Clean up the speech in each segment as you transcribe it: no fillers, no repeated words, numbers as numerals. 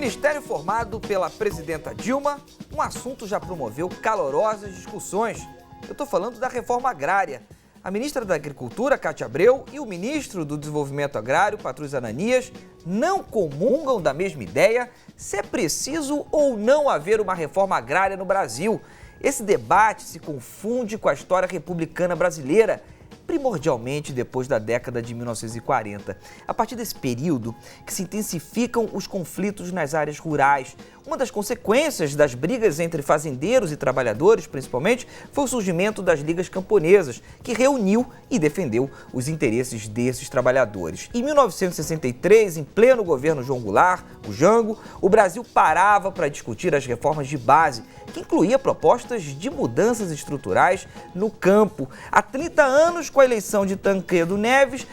ministério formado pela presidenta Dilma, um assunto já promoveu calorosas discussões. Eu estou falando da reforma agrária. A ministra da Agricultura, Cátia Abreu, e o ministro do Desenvolvimento Agrário, Patrus Ananias, não comungam da mesma ideia se é preciso ou não haver uma reforma agrária no Brasil. Esse debate se confunde com a história republicana brasileira, primordialmente depois da década de 1940. A partir desse período que se intensificam os conflitos nas áreas rurais. Uma das consequências das brigas entre fazendeiros e trabalhadores, principalmente, foi o surgimento das ligas camponesas, que reuniu e defendeu os interesses desses trabalhadores. Em 1963, em pleno governo João Goulart, o Jango, o Brasil parava para discutir as reformas de base, que incluía propostas de mudanças estruturais no campo. Há 30 anos, com a eleição de Tancredo Neves,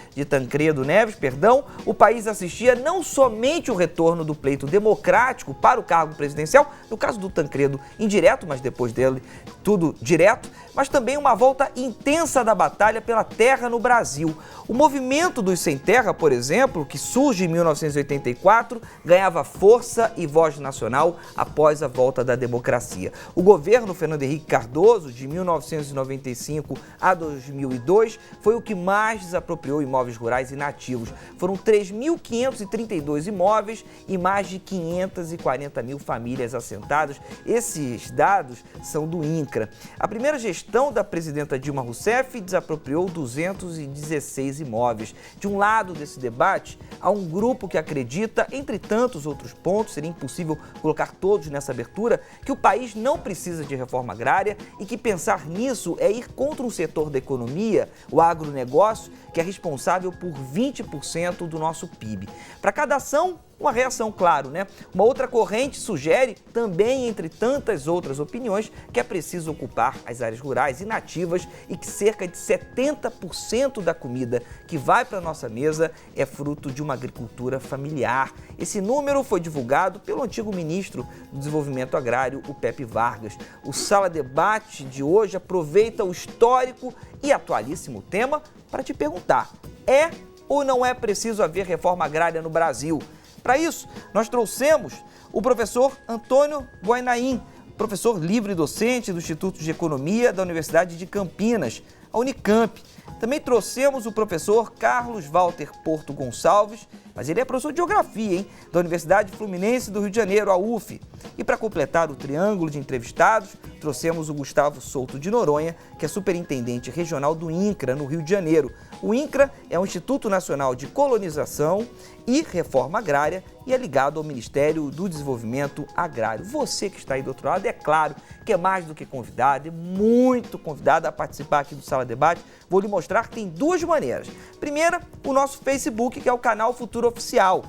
o país assistia não somente o retorno do pleito democrático para o cargo presidencial, no caso do Tancredo indireto, mas depois dele tudo direto, mas também uma volta intensa da batalha pela terra no Brasil. O movimento dos sem terra, por exemplo, que surge em 1984, ganhava força e voz nacional após a volta da democracia. O governo Fernando Henrique Cardoso, de 1995 a 2002, foi o que mais desapropriou imóveis rurais e nativos. Foram 3.532 imóveis e mais de 540 mil famílias assentadas. Esses dados são do INCRA. A primeira gestão da presidenta Dilma Rousseff desapropriou 216 imóveis. De um lado desse debate, há um grupo que acredita, entre tantos outros pontos, seria impossível colocar todos nessa abertura, que o país não precisa de reforma agrária e que pensar nisso é ir contra um setor da economia, o agronegócio, que é responsável por 20% do nosso PIB. Para cada ação, uma reação, claro, né? Uma outra corrente sugere, também entre tantas outras opiniões, que é preciso ocupar as áreas rurais e nativas e que cerca de 70% da comida que vai para a nossa mesa é fruto de uma agricultura familiar. Esse número foi divulgado pelo antigo ministro do Desenvolvimento Agrário, o Pepe Vargas. O Sala Debate de hoje aproveita o histórico e atualíssimo tema para te perguntar: é ou não é preciso haver reforma agrária no Brasil? Para isso, nós trouxemos o professor Antônio Guainaim, professor livre docente do Instituto de Economia da Universidade de Campinas, a Unicamp. Também trouxemos o professor Carlos Walter Porto Gonçalves, mas ele é professor de Geografia, da Universidade Fluminense do Rio de Janeiro, a UF. E para completar o triângulo de entrevistados, trouxemos o Gustavo Souto de Noronha, que é superintendente regional do INCRA, no Rio de Janeiro. O INCRA é o Instituto Nacional de Colonização e Reforma Agrária e é ligado ao Ministério do Desenvolvimento Agrário. Você que está aí do outro lado, é claro que é mais do que convidado, é muito convidado a participar aqui do Sala Debate. Vou lhe mostrar que tem duas maneiras. Primeira, o nosso Facebook, que é o canal Futuro Oficial.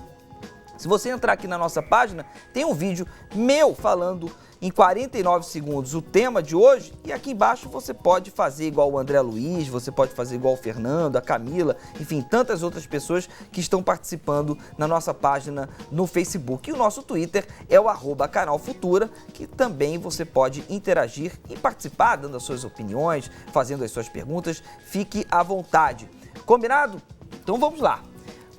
Se você entrar aqui na nossa página, tem um vídeo meu falando em 49 segundos o tema de hoje, e aqui embaixo você pode fazer igual o André Luiz, você pode fazer igual o Fernando, a Camila, enfim, tantas outras pessoas que estão participando na nossa página no Facebook. E o nosso Twitter é o @canalfutura, que também você pode interagir e participar, dando as suas opiniões, fazendo as suas perguntas. Fique à vontade. Combinado? Então vamos lá.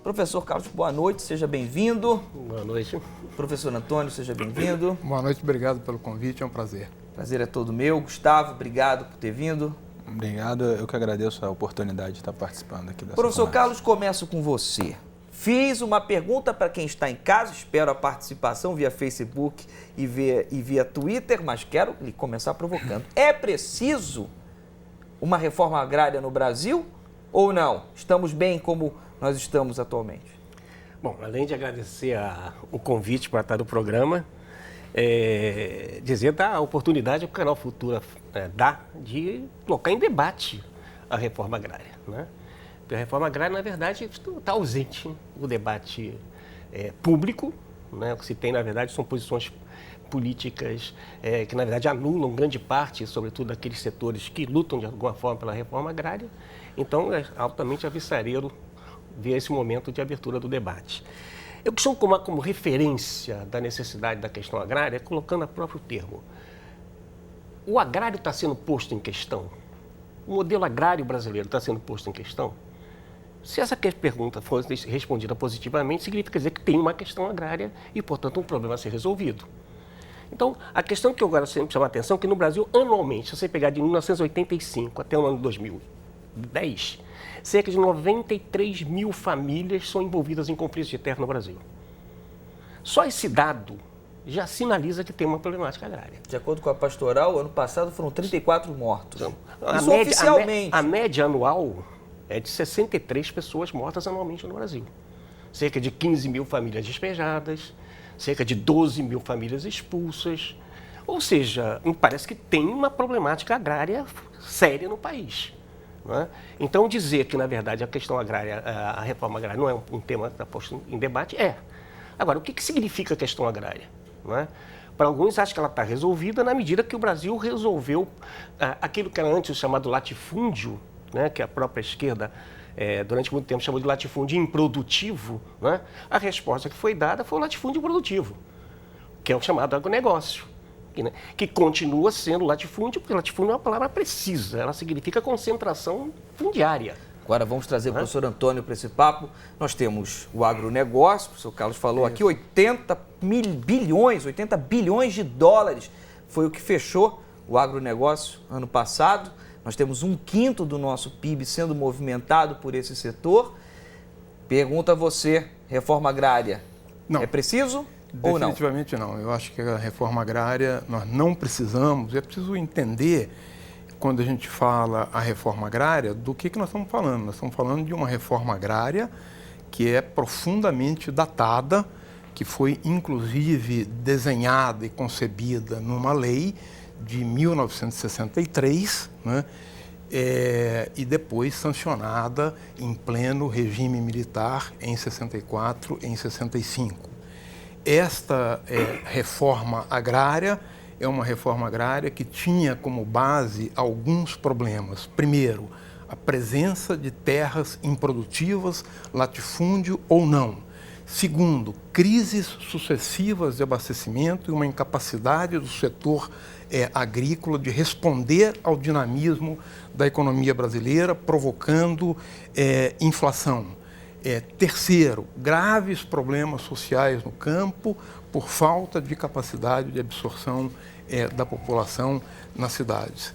Professor Carlos, boa noite, seja bem-vindo. Boa noite. Professor Antônio, seja bem-vindo. Boa noite, obrigado pelo convite, é um prazer. Prazer é todo meu. Gustavo, obrigado por ter vindo. Obrigado, eu que agradeço a oportunidade de estar participando aqui dessa Professor conversa. Carlos, começo com você. Fiz uma pergunta para quem está em casa, espero a participação via Facebook e via Twitter, mas quero lhe começar provocando. É preciso uma reforma agrária no Brasil ou não? Estamos bem como nós estamos atualmente? Bom, além de agradecer o convite para estar no programa, dizer da oportunidade que o Canal Futura dá de colocar em debate a reforma agrária, né? Porque a reforma agrária, na verdade, está ausente do debate público, né? O que se tem, na verdade, são posições políticas que, na verdade, anulam grande parte, sobretudo, daqueles setores que lutam, de alguma forma, pela reforma agrária. Então, é altamente avissareiro ver esse momento de abertura do debate. Eu costumo tomar como referência da necessidade da questão agrária, colocando o próprio termo. O agrário está sendo posto em questão? O modelo agrário brasileiro está sendo posto em questão? Se essa pergunta for respondida positivamente, significa dizer que tem uma questão agrária e, portanto, um problema a ser resolvido. Então, a questão que eu agora sempre chamo a atenção é que no Brasil, anualmente, se você pegar de 1985 até o ano de 2010, cerca de 93 mil famílias são envolvidas em conflitos de terra no Brasil. Só esse dado já sinaliza que tem uma problemática agrária. De acordo com a Pastoral, ano passado foram 34 mortos. Então, isso oficialmente. A média anual é de 63 pessoas mortas anualmente no Brasil. Cerca de 15 mil famílias despejadas, cerca de 12 mil famílias expulsas. Ou seja, me parece que tem uma problemática agrária séria no país. Não é? Então, dizer que, na verdade, a questão agrária, a reforma agrária não é um tema que está posto em debate, é. Agora, o que significa a questão agrária? Não é? Para alguns, acho que ela está resolvida na medida que o Brasil resolveu aquilo que era antes chamado latifúndio, né, que a própria esquerda, durante muito tempo, chamou de latifúndio improdutivo. Né? A resposta que foi dada foi o latifúndio improdutivo, que é o chamado agronegócio, que continua sendo latifúndio, porque latifúndio é uma palavra precisa, ela significa concentração fundiária. Agora vamos trazer o professor Antônio para esse papo. Nós temos o agronegócio, o professor Carlos falou aqui, 80 bilhões de dólares foi o que fechou o agronegócio ano passado. Nós temos 1/5 do nosso PIB sendo movimentado por esse setor. Pergunta a você, reforma agrária, Não. É preciso ou não? Definitivamente não. Eu acho que a reforma agrária nós não precisamos. É preciso entender, quando a gente fala a reforma agrária, do que nós estamos falando. Nós estamos falando de uma reforma agrária que é profundamente datada, que foi inclusive desenhada e concebida numa lei de 1963, né? E depois sancionada em pleno regime militar em 64, em 65. Esta reforma agrária é uma reforma agrária que tinha como base alguns problemas. Primeiro, a presença de terras improdutivas, latifúndio ou não. Segundo, crises sucessivas de abastecimento e uma incapacidade do setor agrícola de responder ao dinamismo da economia brasileira, provocando inflação. Terceiro, graves problemas sociais no campo por falta de capacidade de absorção da população nas cidades.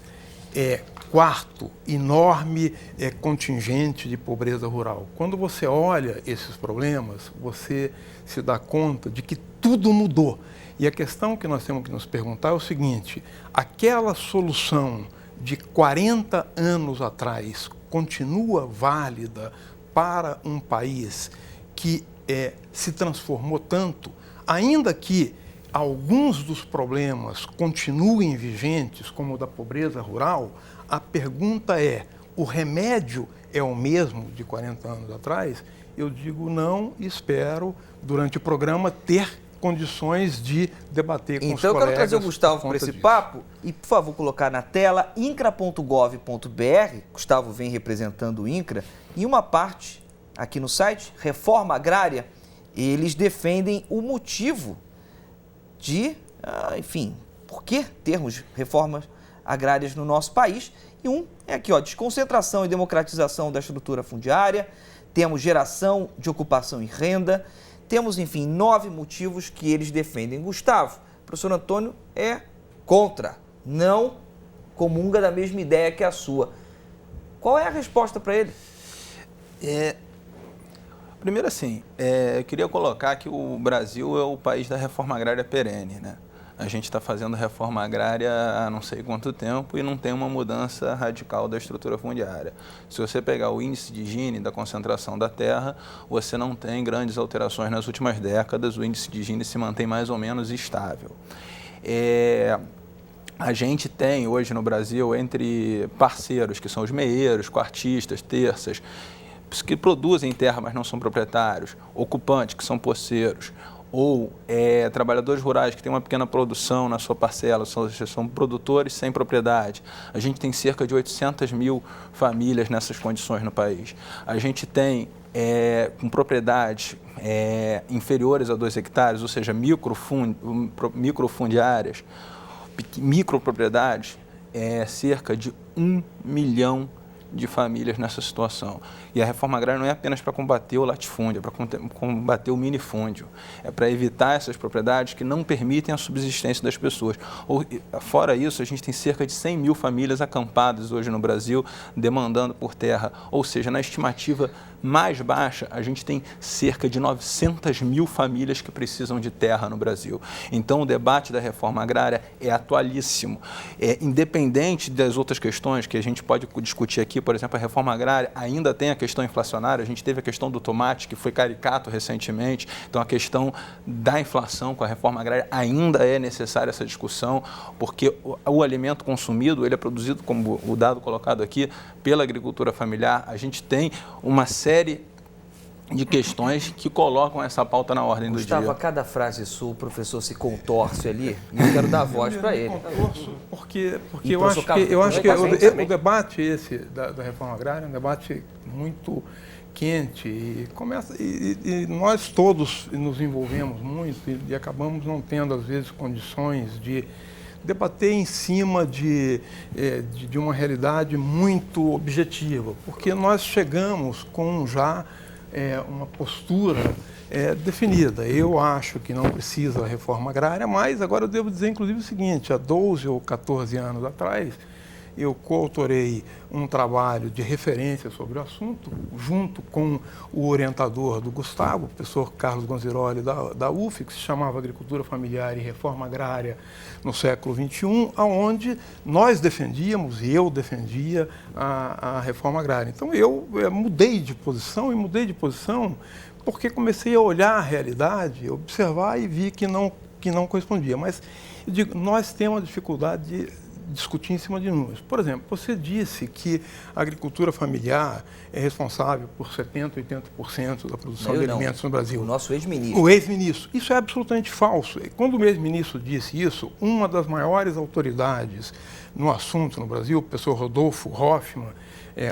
Quarto, enorme contingente de pobreza rural. Quando você olha esses problemas, você se dá conta de que tudo mudou. E a questão que nós temos que nos perguntar é o seguinte: aquela solução de 40 anos atrás continua válida para um país que se transformou tanto, ainda que alguns dos problemas continuem vigentes, como o da pobreza rural? A pergunta é: o remédio é o mesmo de 40 anos atrás? Eu digo não e espero, durante o programa, ter condições de debater com os colegas. Então eu quero trazer o Gustavo para esse papo e, por favor, colocar na tela incra.gov.br. Gustavo vem representando o INCRA. E uma parte aqui no site, Reforma Agrária, eles defendem o motivo de, enfim, por que termos reformas agrárias no nosso país. E um é aqui, desconcentração e democratização da estrutura fundiária, temos geração de ocupação e renda, temos, enfim, 9 motivos que eles defendem. Gustavo, o professor Antônio é contra, não comunga da mesma ideia que a sua. Qual é a resposta para ele? Primeiro, assim, eu queria colocar que o Brasil é o país da reforma agrária perene, né? A gente está fazendo reforma agrária há não sei quanto tempo e não tem uma mudança radical da estrutura fundiária. Se você pegar o índice de Gini, da concentração da terra, você não tem grandes alterações nas últimas décadas, o índice de Gini se mantém mais ou menos estável. A gente tem hoje no Brasil, entre parceiros, que são os meeiros, quartistas, terças, que produzem terra, mas não são proprietários, ocupantes, que são poceiros, ou trabalhadores rurais que têm uma pequena produção na sua parcela, são produtores sem propriedade. A gente tem cerca de 800 mil famílias nessas condições no país. A gente tem, com propriedades inferiores a 2 hectares, ou seja, microfundiárias, micropropriedades, cerca de 1 milhão de famílias nessa situação. E a reforma agrária não é apenas para combater o latifúndio, é para combater o minifúndio, é para evitar essas propriedades que não permitem a subsistência das pessoas. Fora isso, a gente tem cerca de 100 mil famílias acampadas hoje no Brasil, demandando por terra, ou seja, na estimativa mais baixa, a gente tem cerca de 900 mil famílias que precisam de terra no Brasil. Então, o debate da reforma agrária é atualíssimo. Independente das outras questões que a gente pode discutir aqui, por exemplo, a reforma agrária ainda tem a questão inflacionária, a gente teve a questão do tomate, que foi caricato recentemente, então a questão da inflação com a reforma agrária ainda é necessária essa discussão, porque o alimento consumido, ele é produzido, como o dado colocado aqui, pela agricultura familiar. A gente tem uma série de questões que colocam essa pauta na ordem do dia. Gustavo, a cada frase sua, o professor se contorce ali e eu quero dar voz para ele. Porque eu acho que o debate esse da reforma agrária é um debate muito quente e nós todos nos envolvemos muito e acabamos não tendo, às vezes, condições de debater em cima de uma realidade muito objetiva, porque nós chegamos com já uma postura definida. Eu acho que não precisa da reforma agrária, mas agora eu devo dizer, inclusive, o seguinte: há 12 ou 14 anos atrás, eu coautorei um trabalho de referência sobre o assunto, junto com o orientador do Gustavo, o professor Carlos Gonziroli, da UF, que se chamava Agricultura Familiar e Reforma Agrária no século XXI, onde nós defendíamos, e eu defendia, a reforma agrária. Então, eu mudei de posição, porque comecei a olhar a realidade, observar e vi que não correspondia. Mas, eu digo, nós temos uma dificuldade de discutir em cima de números. Por exemplo, você disse que a agricultura familiar é responsável por 70%, 80% da produção de alimentos no Brasil. O nosso ex-ministro. O ex-ministro. Isso é absolutamente falso. Quando o ex-ministro disse isso, uma das maiores autoridades no assunto no Brasil, o professor Rodolfo Hoffmann,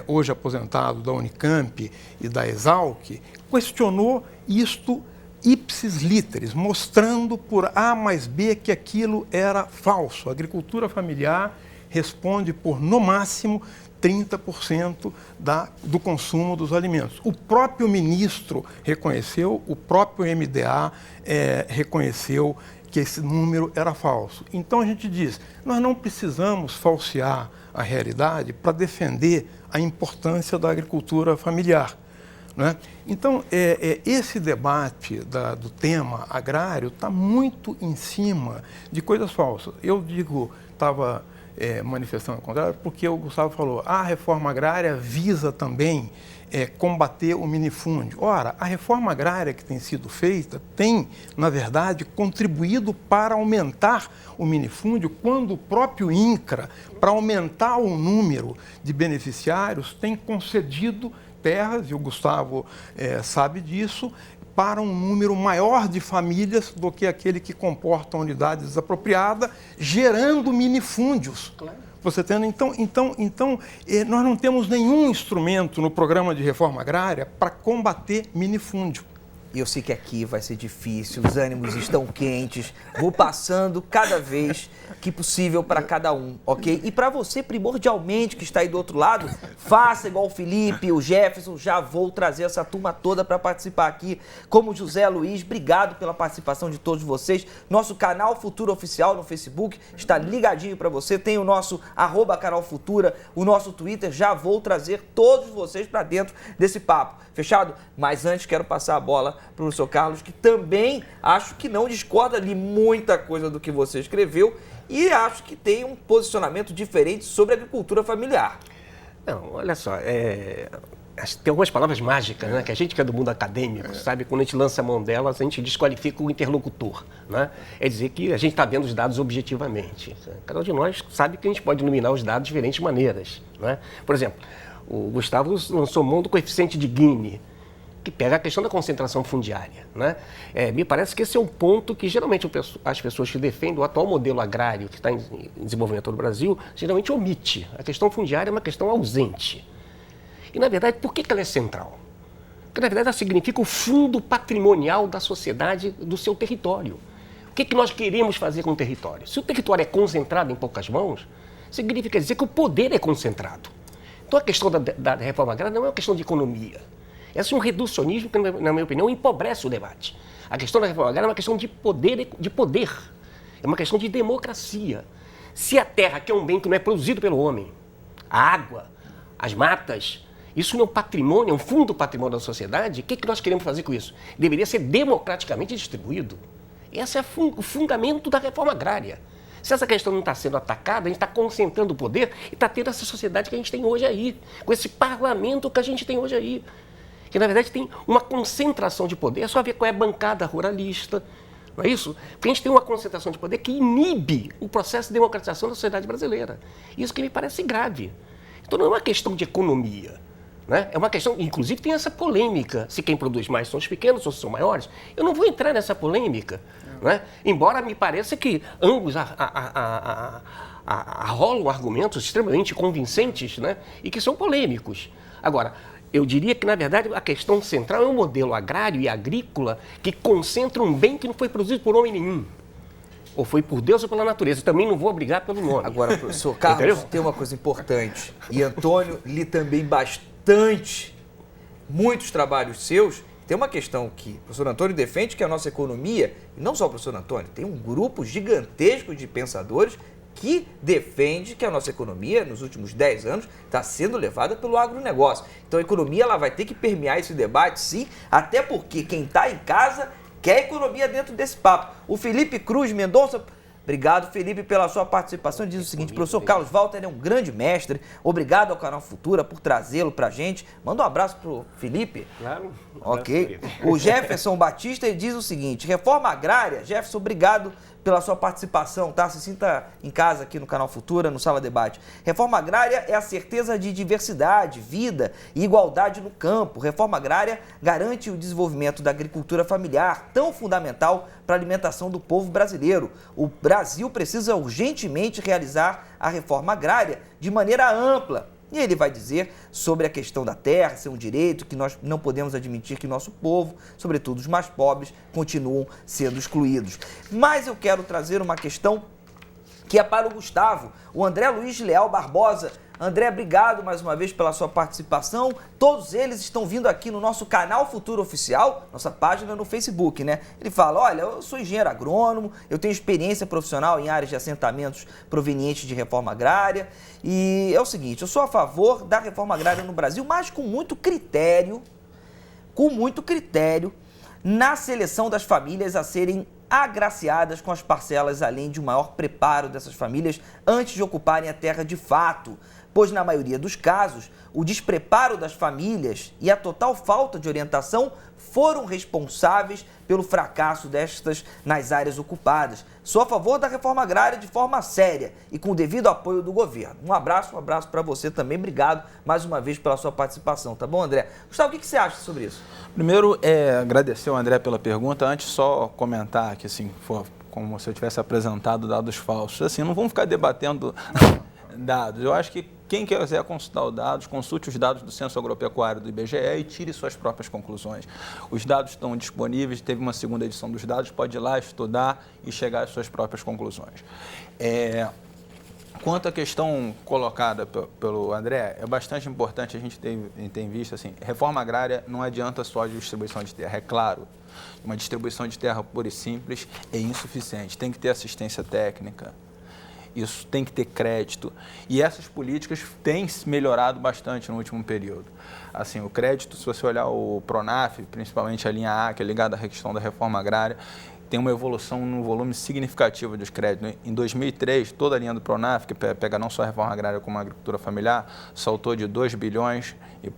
hoje aposentado da Unicamp e da Exalc, questionou isto ipsis literis, mostrando por A mais B que aquilo era falso. A agricultura familiar responde por, no máximo, 30% do consumo dos alimentos. O próprio ministro reconheceu, o próprio MDA reconheceu que esse número era falso. Então a gente diz, nós não precisamos falsear a realidade para defender a importância da agricultura familiar. Né? Então, esse debate do tema agrário está muito em cima de coisas falsas. Eu estava manifestando o contrário, porque o Gustavo falou, a reforma agrária visa também combater o minifúndio. Ora, a reforma agrária que tem sido feita tem, na verdade, contribuído para aumentar o minifúndio, quando o próprio INCRA, para aumentar o número de beneficiários, tem concedido terras, e o Gustavo sabe disso, para um número maior de famílias do que aquele que comporta a unidade desapropriada, gerando minifúndios. Claro. Você tendo, então, nós não temos nenhum instrumento no programa de reforma agrária para combater minifúndio. Eu sei que aqui vai ser difícil, os ânimos estão quentes, vou passando cada vez que possível para cada um, ok? E para você, primordialmente, que está aí do outro lado, faça igual o Felipe, o Jefferson, já vou trazer essa turma toda para participar aqui, como o José Luiz, obrigado pela participação de todos vocês. Nosso canal Futura Oficial no Facebook está ligadinho para você, tem o nosso @canalfutura, o nosso Twitter, já vou trazer todos vocês para dentro desse papo, fechado? Mas antes quero passar a bola para o professor Carlos, que também acho que não discorda de muita coisa do que você escreveu e acho que tem um posicionamento diferente sobre a agricultura familiar. Não, olha só, tem algumas palavras mágicas, né, que a gente que é do mundo acadêmico, sabe, quando a gente lança a mão delas, a gente desqualifica o interlocutor, né? É dizer que a gente está vendo os dados objetivamente. Cada um de nós sabe que a gente pode iluminar os dados de diferentes maneiras, né? Por exemplo, o Gustavo lançou mão do coeficiente de Gini, que pega a questão da concentração fundiária, né? Me parece que esse é um ponto que geralmente as pessoas que defendem o atual modelo agrário que está em desenvolvimento no Brasil, geralmente omite. A questão fundiária é uma questão ausente. E, na verdade, por que ela é central? Porque, na verdade, ela significa o fundo patrimonial da sociedade, do seu território. O que nós queremos fazer com o território? Se o território é concentrado em poucas mãos, significa dizer que o poder é concentrado. Então a questão da reforma agrária não é uma questão de economia. Esse é um reducionismo que, na minha opinião, empobrece o debate. A questão da reforma agrária é uma questão de poder, é uma questão de democracia. Se a terra, que é um bem que não é produzido pelo homem, a água, as matas, isso não é um patrimônio, é um fundo patrimônio da sociedade, o que nós queremos fazer com isso? Deveria ser democraticamente distribuído. Esse é o fundamento da reforma agrária. Se essa questão não está sendo atacada, a gente está concentrando o poder e está tendo essa sociedade que a gente tem hoje aí, com esse parlamento que a gente tem hoje aí. Que, na verdade, tem uma concentração de poder, é só ver qual é a bancada ruralista, não é isso? Porque a gente tem uma concentração de poder que inibe o processo de democratização da sociedade brasileira. Isso que me parece grave. Então, não é uma questão de economia. Né? É uma questão, inclusive tem essa polêmica, se quem produz mais são os pequenos ou são maiores. Eu não vou entrar nessa polêmica, né? Embora me pareça que ambos arrolam argumentos extremamente convincentes, né? E que são polêmicos. Agora, eu diria que, na verdade, a questão central é um modelo agrário e agrícola que concentra um bem que não foi produzido por homem nenhum. Ou foi por Deus ou pela natureza. Eu também não vou obrigar pelo nome. Agora, professor Carlos, tem uma coisa importante. E Antônio, li também bastante, muitos trabalhos seus. Tem uma questão que o professor Antônio defende, que é a nossa economia, e não só o professor Antônio, tem um grupo gigantesco de pensadores que defende que a nossa economia, nos últimos 10 anos, está sendo levada pelo agronegócio. Então a economia ela vai ter que permear esse debate, sim, até porque quem está em casa quer economia dentro desse papo. O Felipe Cruz Mendonça, obrigado, Felipe, pela sua participação. Diz o seguinte: professor Carlos Walter é um grande mestre, obrigado ao Canal Futura por trazê-lo para a gente. Manda um abraço para o Felipe. Claro. Ok. O Jefferson Batista ele diz o seguinte: reforma agrária. Jefferson, obrigado pela sua participação, tá? Se sinta em casa aqui no Canal Futura, no Sala Debate. Reforma agrária é a certeza de diversidade, vida e igualdade no campo. Reforma agrária garante o desenvolvimento da agricultura familiar, tão fundamental para a alimentação do povo brasileiro. O Brasil precisa urgentemente realizar a reforma agrária de maneira ampla. E ele vai dizer sobre a questão da terra, ser um direito, que nós não podemos admitir que nosso povo, sobretudo os mais pobres, continuam sendo excluídos. Mas eu quero trazer uma questão que é para o Gustavo, o André Luiz Leal Barbosa. André, obrigado mais uma vez pela sua participação. Todos eles estão vindo aqui no nosso Canal Futuro Oficial, nossa página no Facebook, né? Ele fala: olha, eu sou engenheiro agrônomo, eu tenho experiência profissional em áreas de assentamentos provenientes de reforma agrária. E é o seguinte, eu sou a favor da reforma agrária no Brasil, mas com muito critério na seleção das famílias a serem agraciadas com as parcelas, além de um maior preparo dessas famílias antes de ocuparem a terra de fato, pois na maioria dos casos, o despreparo das famílias e a total falta de orientação foram responsáveis pelo fracasso destas nas áreas ocupadas. Sou a favor da reforma agrária de forma séria e com o devido apoio do governo. Um abraço para você também. Obrigado mais uma vez pela sua participação, tá bom, André? Gustavo, o que você acha sobre isso? Primeiro, agradecer ao André pela pergunta. Antes, só comentar que, assim, como se eu tivesse apresentado dados falsos. Assim, não vamos ficar debatendo dados. Eu acho que quem quiser consultar os dados, consulte os dados do Censo Agropecuário do IBGE e tire suas próprias conclusões. Os dados estão disponíveis, teve uma segunda edição dos dados, pode ir lá estudar e chegar às suas próprias conclusões. Quanto à questão colocada pelo André, é bastante importante a gente tem visto, assim, reforma agrária não adianta só a distribuição de terra, é claro. Uma distribuição de terra pura e simples é insuficiente, tem que ter assistência técnica. Isso tem que ter crédito. E essas políticas têm melhorado bastante no último período. Assim, o crédito, se você olhar o Pronaf, principalmente a linha A, que é ligada à questão da reforma agrária, tem uma evolução no volume significativo dos créditos. Em 2003, toda a linha do Pronaf, que pega não só a reforma agrária como a agricultura familiar, saltou de 2 bilhões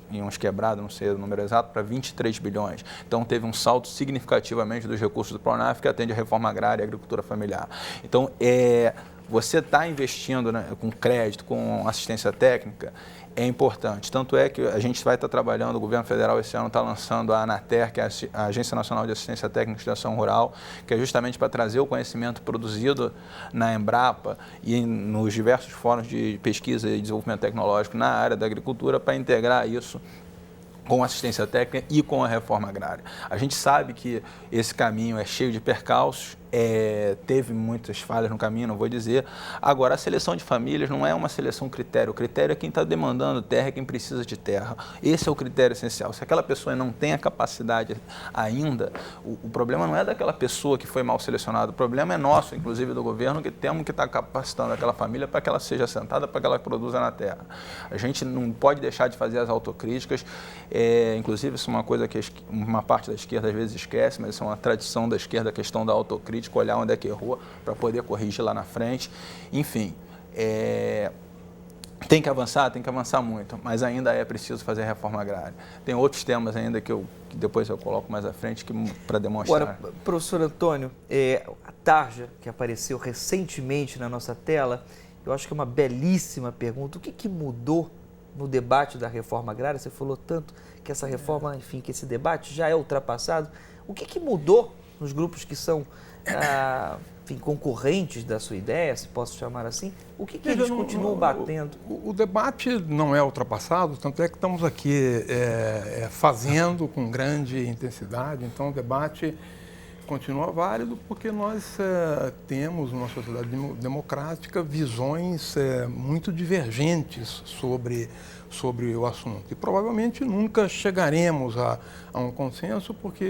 e uns quebrados, não sei o número exato, para 23 bilhões. Então, teve um salto significativamente dos recursos do Pronaf que atende a reforma agrária e a agricultura familiar. Então, você está investindo, né, com crédito, com assistência técnica, é importante. Tanto é que a gente vai estar trabalhando, o governo federal esse ano está lançando a ANATER, que é a Agência Nacional de Assistência Técnica e Extensão Rural, que é justamente para trazer o conhecimento produzido na Embrapa e nos diversos fóruns de pesquisa e desenvolvimento tecnológico na área da agricultura, para integrar isso com assistência técnica e com a reforma agrária. A gente sabe que esse caminho é cheio de percalços, teve muitas falhas no caminho, não vou dizer. Agora, a seleção de famílias não é uma seleção critério. O critério é quem está demandando terra, é quem precisa de terra. Esse é o critério essencial. Se aquela pessoa não tem a capacidade ainda, o problema não é daquela pessoa que foi mal selecionada. O problema é nosso, inclusive do governo, que temos que estar capacitando aquela família para que ela seja assentada, para que ela produza na terra. A gente não pode deixar de fazer as autocríticas. Inclusive, isso é uma coisa que uma parte da esquerda às vezes esquece, mas isso é uma tradição da esquerda, a questão da autocrítica, olhar onde é que errou para poder corrigir lá na frente. Enfim, tem que avançar muito, mas ainda é preciso fazer a reforma agrária. Tem outros temas ainda que depois eu coloco mais à frente para demonstrar. Agora, professor Antônio, a tarja que apareceu recentemente na nossa tela, eu acho que é uma belíssima pergunta. O que mudou no debate da reforma agrária? Você falou tanto que essa reforma, enfim, que esse debate já é ultrapassado. O que mudou nos grupos que são enfim, concorrentes da sua ideia, se posso chamar assim? O que eles continuam batendo? O debate não é ultrapassado, tanto é que estamos aqui fazendo com grande intensidade. Então, o debate continua válido porque nós temos, numa sociedade democrática, visões muito divergentes sobre o assunto. E provavelmente nunca chegaremos a um consenso, porque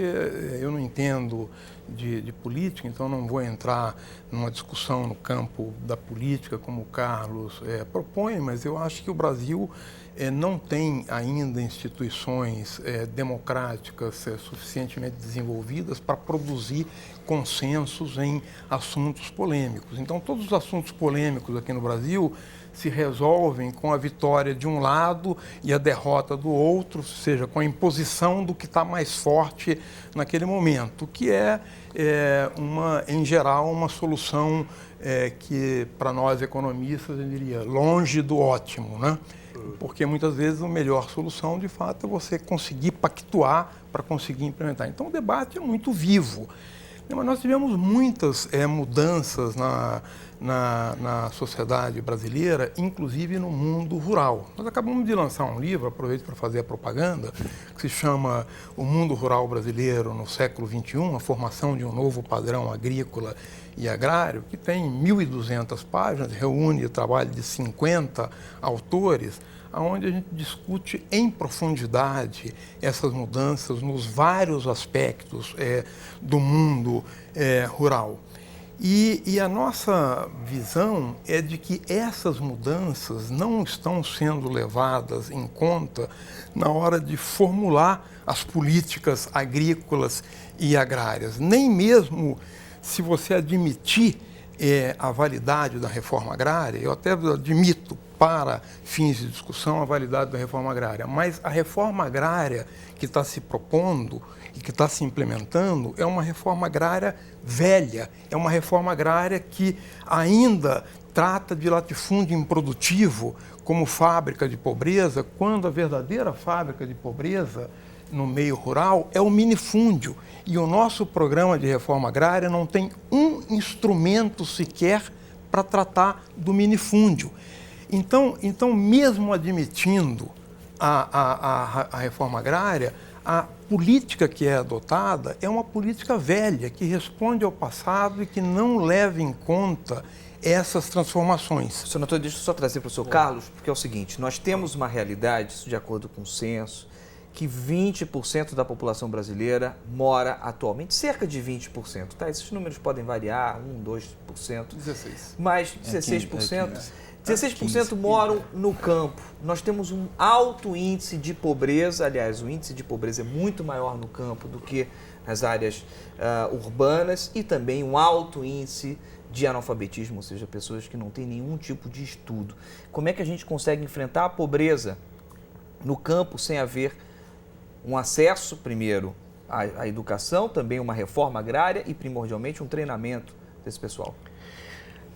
eu não entendo de política, então não vou entrar numa discussão no campo da política, como o Carlos propõe, mas eu acho que o Brasil não tem ainda instituições democráticas suficientemente desenvolvidas para produzir consensos em assuntos polêmicos. Então, todos os assuntos polêmicos aqui no Brasil se resolvem com a vitória de um lado e a derrota do outro, ou seja, com a imposição do que está mais forte naquele momento, que em geral, uma solução que, para nós economistas, eu diria, longe do ótimo, né? Porque muitas vezes a melhor solução, de fato, é você conseguir pactuar para conseguir implementar. Então, o debate é muito vivo. Mas nós tivemos muitas mudanças na sociedade brasileira, inclusive no mundo rural. Nós acabamos de lançar um livro, aproveito para fazer a propaganda, que se chama O Mundo Rural Brasileiro no Século XXI, a formação de um novo padrão agrícola e agrário, que tem 1.200 páginas, reúne o trabalho de 50 autores, onde a gente discute em profundidade essas mudanças nos vários aspectos do mundo rural. E a nossa visão é de que essas mudanças não estão sendo levadas em conta na hora de formular as políticas agrícolas e agrárias. Nem mesmo se você admitir a validade da reforma agrária, eu até admito para fins de discussão a validade da reforma agrária, mas a reforma agrária que está se propondo e que está se implementando é uma reforma agrária velha, é uma reforma agrária que ainda trata de latifúndio improdutivo como fábrica de pobreza, quando a verdadeira fábrica de pobreza no meio rural é o minifúndio. E o nosso programa de reforma agrária não tem um instrumento sequer para tratar do minifúndio. Então, mesmo admitindo a reforma agrária, a política que é adotada é uma política velha, que responde ao passado e que não leva em conta essas transformações. Senhor Antônio, deixa eu só trazer para o senhor Carlos, porque é o seguinte, nós temos uma realidade, isso de acordo com o censo, que 20% da população brasileira mora atualmente, cerca de 20%, tá? Esses números podem variar, 1%, 2%. 16%. Mas 16%. 16% moram no campo. Nós temos um alto índice de pobreza, aliás, o índice de pobreza é muito maior no campo do que nas áreas urbanas e também um alto índice de analfabetismo, ou seja, pessoas que não têm nenhum tipo de estudo. Como é que a gente consegue enfrentar a pobreza no campo sem haver um acesso, primeiro, à educação, também uma reforma agrária e, primordialmente, um treinamento desse pessoal?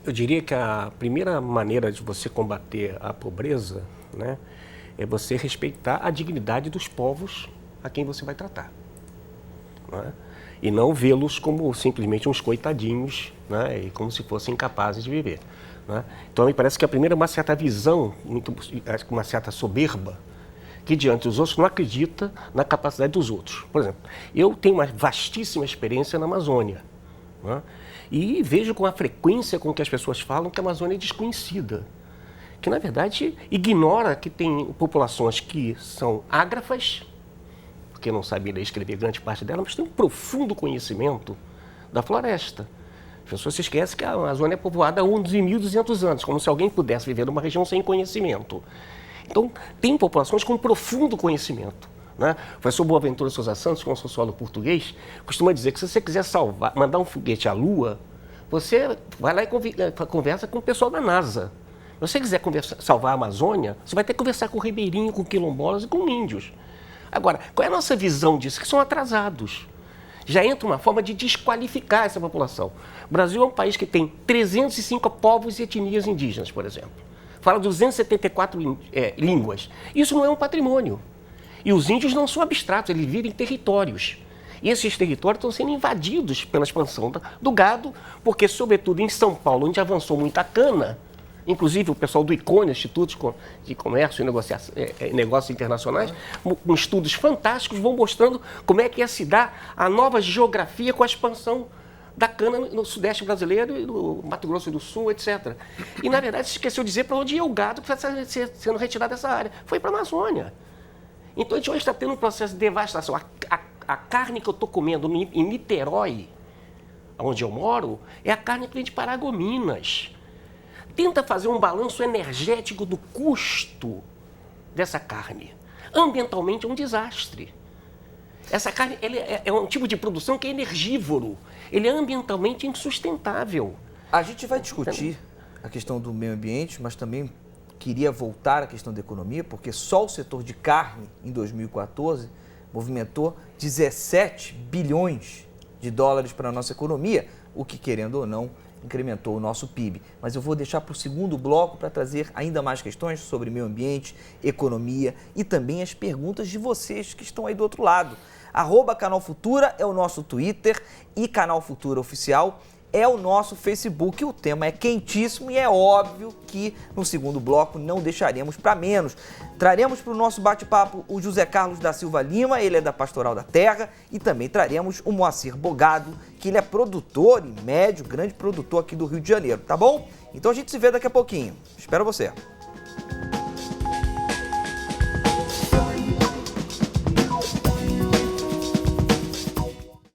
Eu diria que a primeira maneira de você combater a pobreza, né, é você respeitar a dignidade dos povos a quem você vai tratar. Né? E não vê-los como simplesmente uns coitadinhos, né, e como se fossem incapazes de viver. Né? Então, me parece que a primeira é uma certa visão, uma certa soberba, que diante dos outros não acredita na capacidade dos outros. Por exemplo, eu tenho uma vastíssima experiência na Amazônia. né? E vejo com a frequência com que as pessoas falam que a Amazônia é desconhecida. Que, na verdade, ignora que tem populações que são ágrafas, porque não sabem ler e escrever grande parte dela, mas tem um profundo conhecimento da floresta. As pessoas se esquecem que a Amazônia é povoada há 11.200 anos, como se alguém pudesse viver numa região sem conhecimento. Então, tem populações com profundo conhecimento, né? O professor Boaventura Sousa Santos, que é um sociólogo português, costuma dizer que se você quiser mandar um foguete à Lua, você vai lá e conversa com o pessoal da NASA. Se você quiser salvar a Amazônia, você vai ter que conversar com o ribeirinho, com quilombolas e com índios. Agora, qual é a nossa visão disso? Que são atrasados. Já entra uma forma de desqualificar essa população. O Brasil é um país que tem 305 povos e etnias indígenas, por exemplo. Fala 274 línguas. Isso não é um patrimônio. E os índios não são abstratos, eles vivem em territórios. E esses territórios estão sendo invadidos pela expansão do gado, porque, sobretudo, em São Paulo, onde avançou muito a cana, inclusive o pessoal do ICONE, Instituto de Comércio e Negócios Internacionais, com estudos fantásticos, vão mostrando como é que ia se dar a nova geografia com a expansão da cana no Sudeste brasileiro e no Mato Grosso do Sul, etc. E, na verdade, se esqueceu de dizer para onde ia o gado que está sendo retirado dessa área. Foi para a Amazônia. Então, a gente hoje está tendo um processo de devastação. A carne que eu estou comendo em Niterói, onde eu moro, é a carne que vem de Paragominas. Tenta fazer um balanço energético do custo dessa carne. Ambientalmente é um desastre. Essa carne é um tipo de produção que é energívoro. Ele é ambientalmente insustentável. A gente vai discutir a questão do meio ambiente, mas também queria voltar à questão da economia, porque só o setor de carne, em 2014, movimentou 17 bilhões de dólares para a nossa economia, o que, querendo ou não, incrementou o nosso PIB. Mas eu vou deixar para o segundo bloco para trazer ainda mais questões sobre meio ambiente, economia e também as perguntas de vocês que estão aí do outro lado. @Canal Futura é o nosso Twitter e Canal Futura Oficial é o nosso Facebook. O tema é quentíssimo e é óbvio que no segundo bloco não deixaremos para menos. Traremos para o nosso bate-papo o José Carlos da Silva Lima, ele é da Pastoral da Terra, e também traremos o Moacir Bogado, que ele é produtor e médio, grande produtor aqui do Rio de Janeiro, tá bom? Então a gente se vê daqui a pouquinho. Espero você.